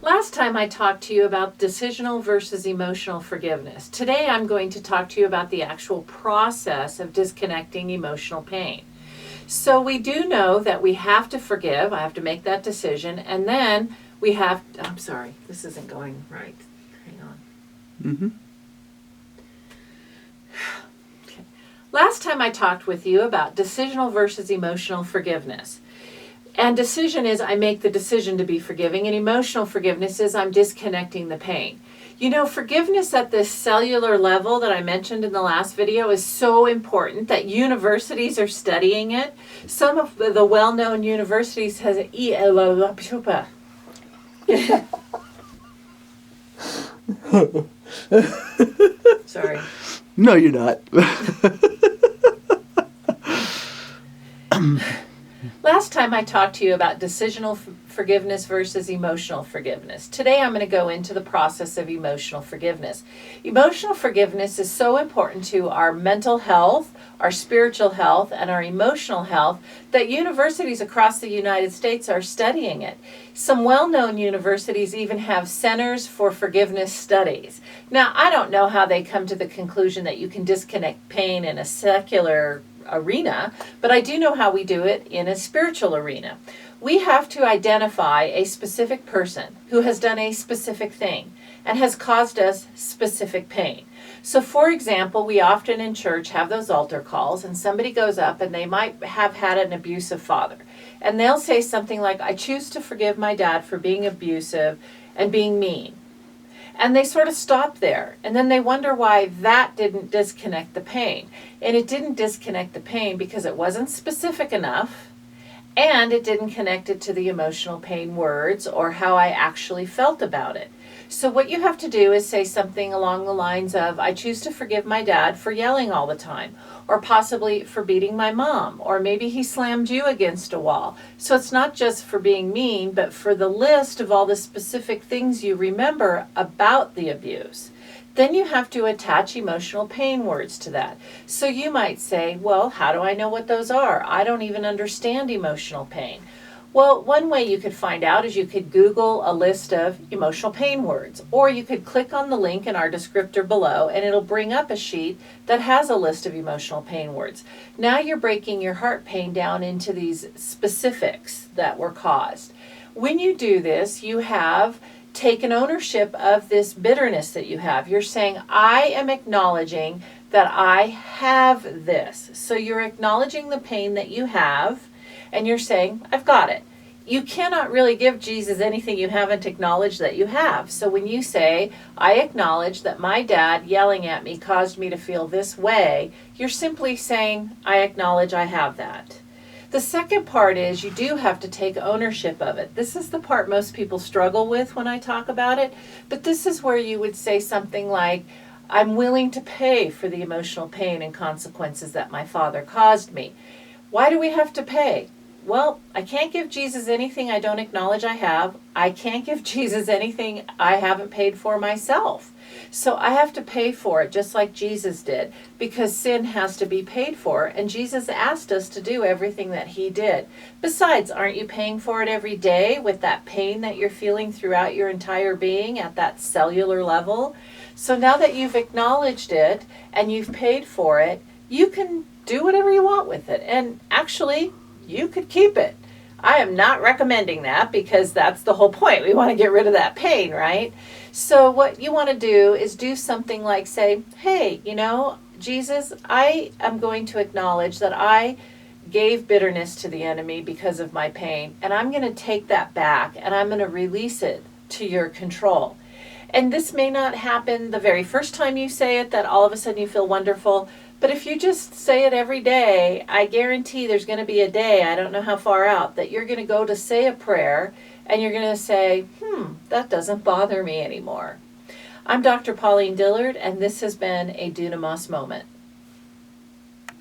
Last time I talked to you about decisional versus emotional forgiveness. Today I'm going to talk to you about the actual process of disconnecting emotional pain. So we do know that we have to forgive. I have to make that decision. And then we have, I'm sorry, this isn't going right. Hang on. Mm-hmm. Okay. Last time I talked with you about decisional versus emotional forgiveness. And decision is I make the decision to be forgiving, and emotional forgiveness is I'm disconnecting the pain. You know, forgiveness at this cellular level that I mentioned in the last video is so important that universities are studying it. Some of the well-known universities has Sorry. No, you're not. Last time I talked to you about decisional forgiveness versus emotional forgiveness. Today I'm going to go into the process of emotional forgiveness. Emotional forgiveness is so important to our mental health, our spiritual health, and our emotional health that universities across the United States are studying it. Some well-known universities even have centers for forgiveness studies. Now, I don't know how they come to the conclusion that you can disconnect pain in a secular arena, but I do know how we do it in a spiritual arena. We have to identify a specific person who has done a specific thing and has caused us specific pain. So for example, we often in church have those altar calls, and somebody goes up and they might have had an abusive father. And they'll say something like, I choose to forgive my dad for being abusive and being mean. And they sort of stop there. And then they wonder why that didn't disconnect the pain. And it didn't disconnect the pain because it wasn't specific enough, and it didn't connect it to the emotional pain words or how I actually felt about it. So what you have to do is say something along the lines of, I choose to forgive my dad for yelling all the time, or possibly for beating my mom, or maybe he slammed you against a wall. So it's not just for being mean, but for the list of all the specific things you remember about the abuse. Then you have to attach emotional pain words to that. So you might say, well, how do I know what those are? I don't even understand emotional pain. Well, one way you could find out is you could Google a list of emotional pain words, or you could click on the link in our descriptor below and it'll bring up a sheet that has a list of emotional pain words. Now you're breaking your heart pain down into these specifics that were caused. When you do this, you have taken ownership of this bitterness that you have. You're saying, I am acknowledging that I have this. So you're acknowledging the pain that you have, and you're saying, I've got it. You cannot really give Jesus anything you haven't acknowledged that you have. So when you say, I acknowledge that my dad yelling at me caused me to feel this way, you're simply saying, I acknowledge I have that. The second part is you do have to take ownership of it. This is the part most people struggle with when I talk about it, but this is where you would say something like, I'm willing to pay for the emotional pain and consequences that my father caused me. Why do we have to pay? Well, I can't give Jesus anything I don't acknowledge I have. I can't give Jesus anything I haven't paid for myself. So I have to pay for it just like Jesus did, because sin has to be paid for, and Jesus asked us to do everything that he did. Besides, aren't you paying for it every day with that pain that you're feeling throughout your entire being at that cellular level? So now that you've acknowledged it and you've paid for it, you can do whatever you want with it. And actually, you could keep it. I am not recommending that because that's the whole point. We want to get rid of that pain, right? So what you want to do is do something like say, hey, you know, Jesus, I am going to acknowledge that I gave bitterness to the enemy because of my pain, and I'm going to take that back and I'm going to release it to your control. And this may not happen the very first time you say it, that all of a sudden you feel wonderful. But if you just say it every day, I guarantee there's going to be a day, I don't know how far out, that you're going to go to say a prayer and you're going to say, that doesn't bother me anymore. I'm Dr. Pauline Dillard, and this has been a Dunamos Moment.